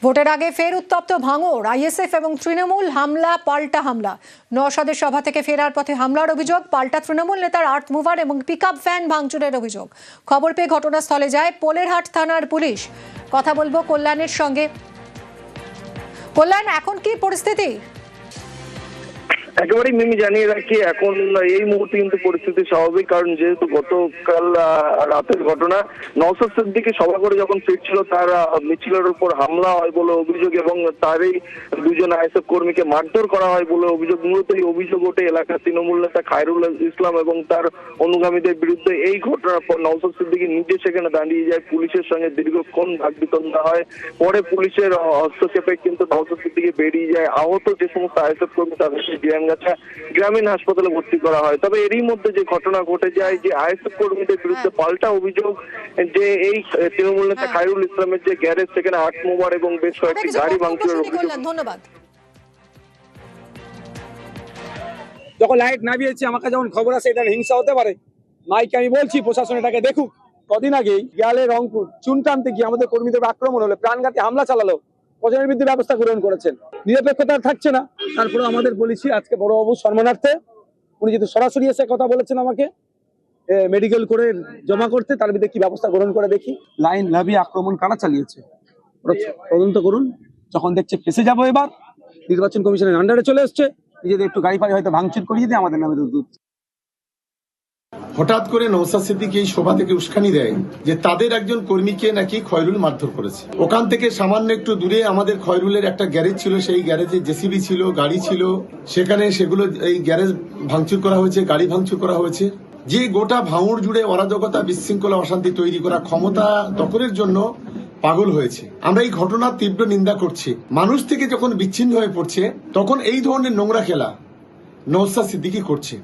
ভোটের আগে ফের উত্তপ্ত ভাঙড়, আইএসএফ এবং তৃণমূল হামলা পাল্টা হামলা। নওশাদের সভা থেকে ফেরার পথে হামলার অভিযোগ, পাল্টা তৃণমূল নেতার আর্থ মুভার এবং পিকআপ ভ্যান ভাঙচুরের অভিযোগ। খবর পেয়ে ঘটনাস্থলে যায় পোলেরহাট থানার পুলিশ। কথা বলবো কল্যাণের সঙ্গে। কল্যাণ, এখন কি পরিস্থিতি? একেবারেই মিমি জানিয়ে রাখি, এখন এই মুহূর্তে কিন্তু পরিস্থিতি স্বাভাবিক, কারণ যেহেতু গতকাল রাতের ঘটনা, নওশাদ সিদ্দিকী সভা করে যখন ফিরছিল তার মিছিলের উপর হামলা হয় বলে অভিযোগ এবং তারই দুজন আইএসএফ কর্মীকে মারধর করা হয় বলে অভিযোগ। মূলত এই অভিযোগ ওঠে এলাকার তৃণমূল নেতা খায়রুল ইসলাম এবং তার অনুগামীদের বিরুদ্ধে। এই ঘটনার পর নওশাদ সিদ্দিকী নিজে সেখানে দাঁড়িয়ে যায়, পুলিশের সঙ্গে দীর্ঘক্ষণ বাকবিতণ্ডা হয়। পরে পুলিশের হস্তক্ষেপে কিন্তু নওশাদ সিদ্দিকী বেরিয়ে যায়। আহত যে সমস্ত আইএসএফ কর্মী তাদেরকে গ্রামীণ হাসপাতালে ভর্তি করা হয়। তবে এরই মধ্যে যে ঘটনা ঘটে যায়, যে আইএসএফ কর্মীদের বিরুদ্ধে পাল্টা অভিযোগ যে এই তৃণমূল নেতা খায়রুল ইসলামের যে গ্যারেজ, সেখানে আর্ট মোবার এবং বেশ কয়েকটি গাড়ি ভাঙচুরের অভিযোগ। ধন্যবাদ। যখন লাইট নামিয়েছি, আমাকে যখন খবর আসে এটা হিংসা হতে পারে, মাইকে আমি বলছি প্রশাসন এটাকে দেখুক। কদিন আগেই গিয়ালে রংপুর চুন টানতে গিয়ে আমাদের কর্মীদের আক্রমণ হলো, প্রাণঘাতী হামলা চালালো, প্রশাসনের বিরুদ্ধে ব্যবস্থা গ্রহণ করেছেন। নিরপেক্ষতা থাকছে না। তারপরে আমাদের বলেছি আজকে বড়বাবু সম্মানার্থে উনি যেহেতু সরাসরি এসে কথা বলেছেন আমাকে মেডিকেল করে জমা করতে, তার বিরুদ্ধে কি ব্যবস্থা গ্রহণ করে দেখি। লাইন লাভি আক্রমণ কারা চালিয়েছে তদন্ত করুন। যখন দেখছে ফেসে যাবো, এবার নির্বাচন কমিশনের আন্ডারে চলে এসছে, নিজেদের একটু গাড়ি ফাড়ি হয়তো ভাঙচুর করিয়ে দিয়ে আমাদের নামে দুধ। হঠাৎ করে নওশাদ সিদ্দিকী এই সভা থেকে উস্কানি দেয় যে তাদের একজন কর্মীকে নাকি খয়রুল মারধর করেছে। ওখান থেকে সামান্য একটু দূরে আমাদের খয়রুলের একটা গ্যারেজ ছিল, সেই গ্যারেজে জেসিবি ছিল, গাড়ি ছিল, সেখানে সেগুলো এই গ্যারেজ ভাঙচুর করা হয়েছে, গাড়ি ভাঙচুর করা হয়েছে। যে গোটা ভাঙড় জুড়ে অরাজকতা, বিশৃঙ্খলা, অশান্তি তৈরি করা, ক্ষমতা দখলের জন্য পাগল হয়েছে। আমরা এই ঘটনার তীব্র নিন্দা করছি। মানুষ থেকে যখন বিচ্ছিন্ন হয়ে পড়ছে, তখন এই ধরনের নোংরা খেলা নওশাদ সিদ্দিকী করছে।